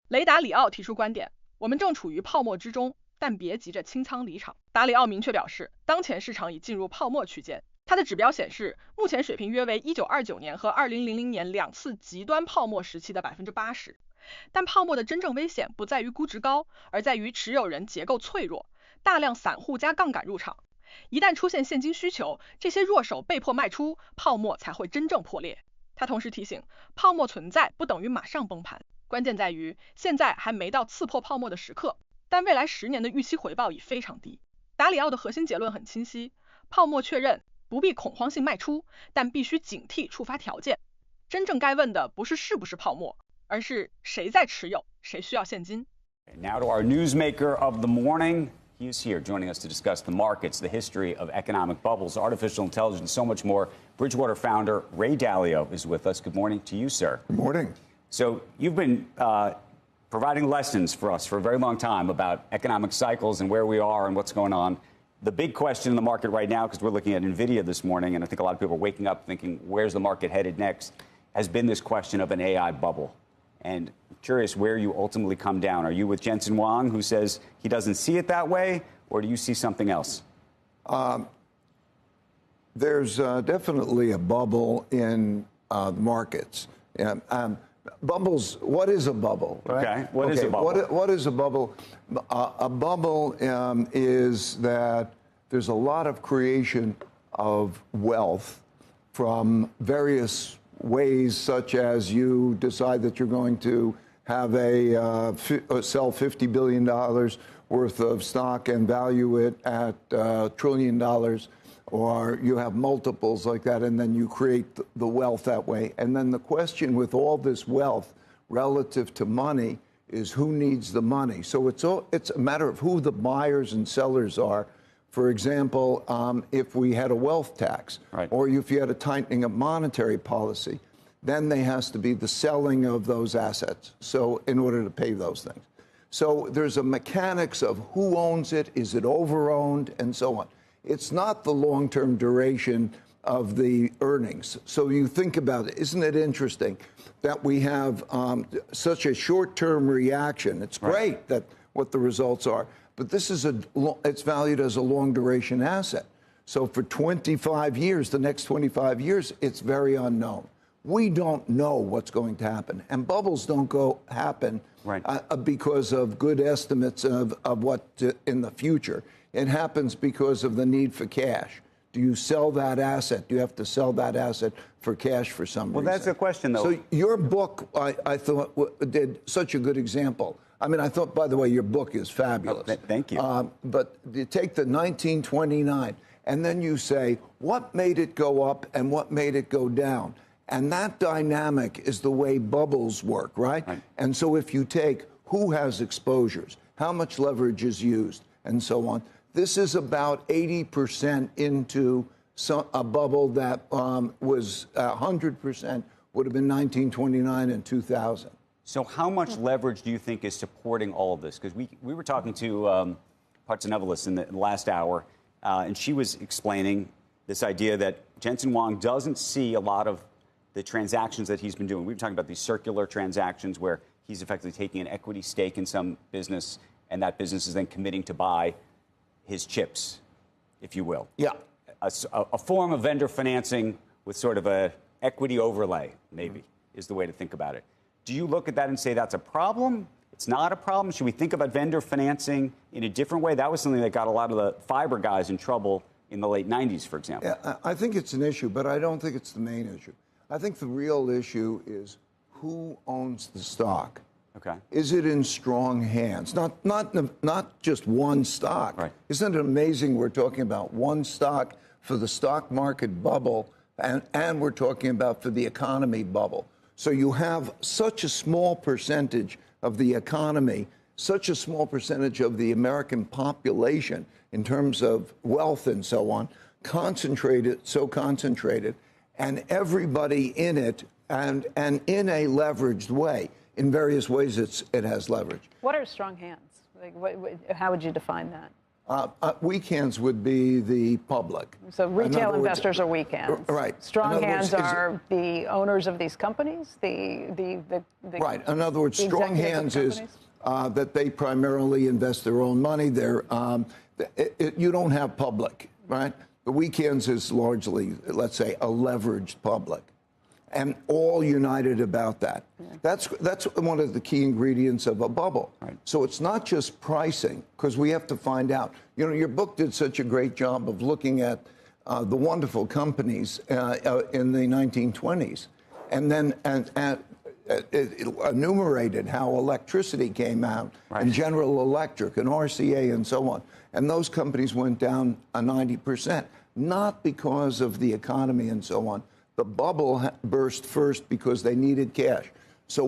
雷达里奥提出观点，我们正处于泡沫之中，但别急着清仓离场。达里奥明确表示，当前市场已进入泡沫区间。他的指标显示，目前水平约为1929年和2000年两次极端泡沫时期的80%。但泡沫的真正危险不在于估值高，而在于持有人结构脆弱，大量散户加杠杆入场。一旦出现现金需求，这些弱手被迫卖出，泡沫才会真正破裂。他同时提醒，泡沫存在不等于马上崩盘，关键在于现在还没到刺破泡沫的时刻，但未来10年的预期回报已非常低。达里奥的核心结论很清晰，泡沫确认，不必恐慌性卖出，但必须警惕触发条件。真正该问的不是是不是泡沫，而是谁在持有，谁需要现金。 Now to our newsmaker of the morning. He is here joining us to discuss the markets, the history of economic bubbles, artificial intelligence, so much more. Bridgewater founder Ray Dalio is with us. Good morning to you, sir. Good morning. So you've been providing lessons for us for a very long time about economic cycles and where we are and what's going on. The big question in the market right now, because we're looking at NVIDIA this morning, and I think a lot of people are waking up thinking, where's the market headed next, has been this question of an AI bubble. And I'm curious where you ultimately come down. Are you with Jensen Huang, who says he doesn't see it that way, or do you see something else? There's definitely a bubble in the markets. Bubbles, what is a bubble? Right? Okay, what is a bubble? What is a bubble? A bubble is that there's a lot of creation of wealth from various ways, such as you decide that you're going to have sell $50 billion worth of stock and value it at $1 trillion, or you have multiples like that, and then you create the wealth that way. And then the question with all this wealth relative to money is who needs the money. So it's a matter of who the buyers and sellers are. For example, if we had a wealth tax, right, or if you had a tightening of monetary policy, then there has to be the selling of those assets, so in order to pay those things. So there's a mechanics of who owns it, is it over-owned, and so on. It's not the long-term duration of the earnings. So you think about it, isn't it interesting that we have such a short-term reaction? It's great that what the results are, but this is it's valued as a long-duration asset. So for 25 years, the next 25 years, it's very unknown. We don't know what's going to happen, and bubbles don't happen because of good estimates of what in the future. It happens because of the need for cash. Do you sell that asset? Do you have to sell that asset for cash for some reason? Well, that's the question, though. So your book, I thought, did such a good example. I mean, I thought, by the way, your book is fabulous. Oh, thank you. But you take the 1929, and then you say, what made it go up and what made it go down? And that dynamic is the way bubbles work, right? And so if you take who has exposures, how much leverage is used, and so on, this is about 80% into a bubble that was 100% would have been 1929 and 2000. So how much leverage do you think is supporting all of this? Because we were talking to Partsenevelis in the last hour, and she was explaining this idea that Jensen Huang doesn't see a lot of the transactions that he's been doing. We've been talking about these circular transactions where he's effectively taking an equity stake in some business, and that business is then committing to buy his chips, if you will. Yeah. A form of vendor financing with sort of a equity overlay, maybe, is the way to think about it. Do you look at that and say that's a problem? It's not a problem? Should we think about vendor financing in a different way? That was something that got a lot of the fiber guys in trouble in the late 90s, for example. Yeah, I think it's an issue, but I don't think it's the main issue. I think the real issue is who owns the stock. Okay. Is it in strong hands? Not just one stock. Right. Isn't it amazing we're talking about one stock for the stock market bubble, and we're talking about for the economy bubble? So you have such a small percentage of the economy, such a small percentage of the American population in terms of wealth and so on, concentrated, and everybody in it, and in a leveraged way. In various ways, it has leverage. What are strong hands? Like, how would you define that? Weak hands would be the public. So retail investors are weak hands. Right. Strong hands are the owners of these companies. Right. In other words, strong hands is that they primarily invest their own money. You don't have public, right? The weak hands is largely, let's say, a leveraged public, and all united about that. Yeah. That's one of the key ingredients of a bubble. Right. So it's not just pricing, because we have to find out. You know, your book did such a great job of looking at the wonderful companies in the 1920s, and then it enumerated how electricity came out, right, and General Electric and RCA and so on. And those companies went down 90%, not because of the economy and so on. The bubble burst first because they needed cash. So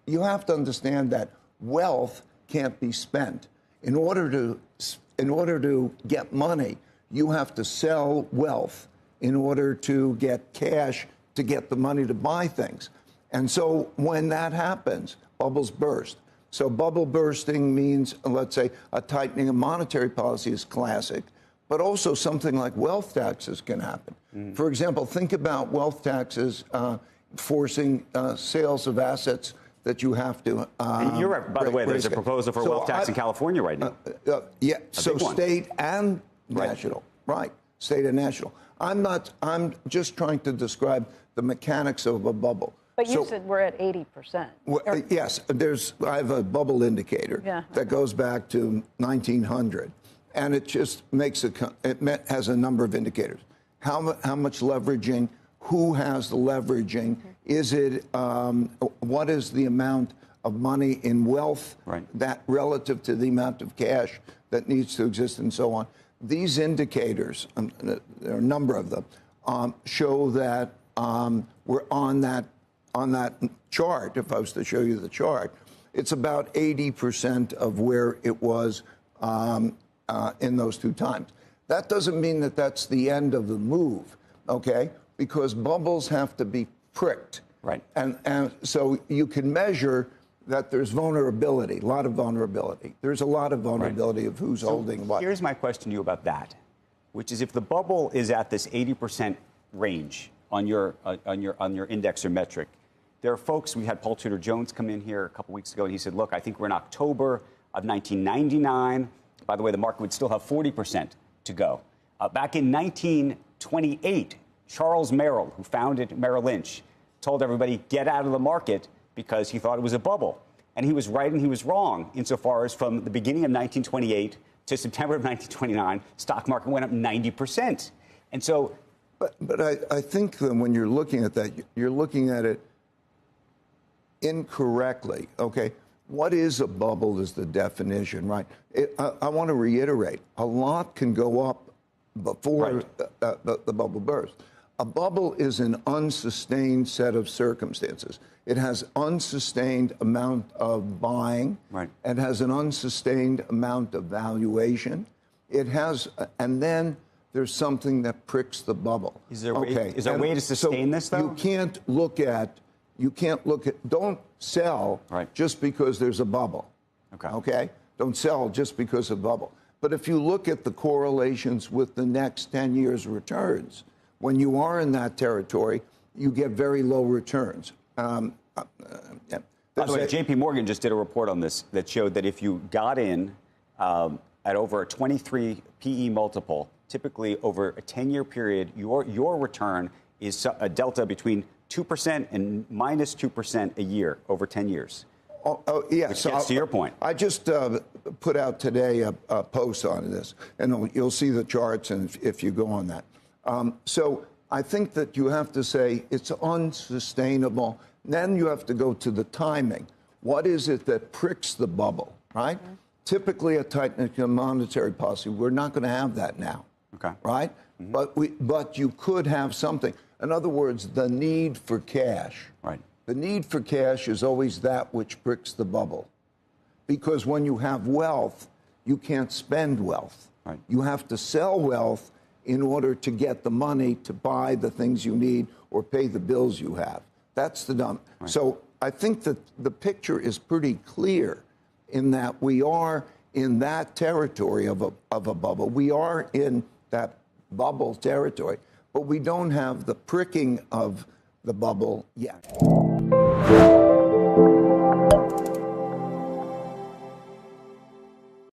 you have to understand that wealth can't be spent. In order to get money, you have to sell wealth in order to get cash to get the money to buy things. And so when that happens, bubbles burst. So bubble bursting means, let's say, a tightening of monetary policy is classic, but also something like wealth taxes can happen. For example, think about wealth taxes forcing sales of assets that you have to. And you're right. By the way, there's a proposal for a wealth tax in California right now. Yeah, so state and national, right? State and national. I'm just trying to describe the mechanics of a bubble. But you said we're at 80%. Well, yes, I have a bubble indicator that goes back to 1900, and it just has a number of indicators. How much leveraging? Who has the leveraging? Is it what is the amount of money in wealth that relative to the amount of cash that needs to exist, and so on? These indicators, there are a number of them, show that we're on that chart. If I was to show you the chart, it's about 80% of where it was in those two times. That doesn't mean that that's the end of the move, okay? Because bubbles have to be pricked. Right. And so you can measure that there's vulnerability, a lot of vulnerability. There's a lot of vulnerability of who's holding what. Here's my question to you about that, which is if the bubble is at this 80% range on your index or metric, there are folks, we had Paul Tudor Jones come in here a couple weeks ago, and he said, look, I think we're in October of 1999. By the way, the market would still have 40% to go. Back in 1928, Charles Merrill, who founded Merrill Lynch, told everybody, get out of the market because he thought it was a bubble. And he was right and he was wrong insofar as from the beginning of 1928 to September of 1929, stock market went up 90%. And so... But I think that when you're looking at that, you're looking at it incorrectly, okay? What is a bubble is the definition, right? I want to reiterate, a lot can go up before the bubble bursts. A bubble is an unsustained set of circumstances. It has unsustained amount of buying. Right. It has an unsustained amount of valuation. It has, and then there's something that pricks the bubble. Is there a way to sustain this, though? Don't sell just because there's a bubble. Okay? Don't sell just because of bubble. But if you look at the correlations with the next 10 years' returns, when you are in that territory, you get very low returns. By the way, JP Morgan just did a report on this that showed that if you got in at over a 23 PE multiple, typically over a 10-year period, your return is a delta between 2% and minus 2% a year over 10 years. Yeah, which gets to your point. I just put out today a post on this, and you'll see the charts and if you go on that. So I think that you have to say it's unsustainable. Then you have to go to the timing. What is it that pricks the bubble, right? Mm-hmm. Typically a tightening of monetary policy. We're not going to have that now, right? Mm-hmm. But you could have something. In other words, the need for cash. Right. The need for cash is always that which pricks the bubble. Because when you have wealth, you can't spend wealth. Right. You have to sell wealth in order to get the money to buy the things you need or pay the bills you have. That's the dumb. Right. So I think that the picture is pretty clear in that we are in that territory of a bubble. We are in that bubble territory, but we don't have the pricking of the bubble yet.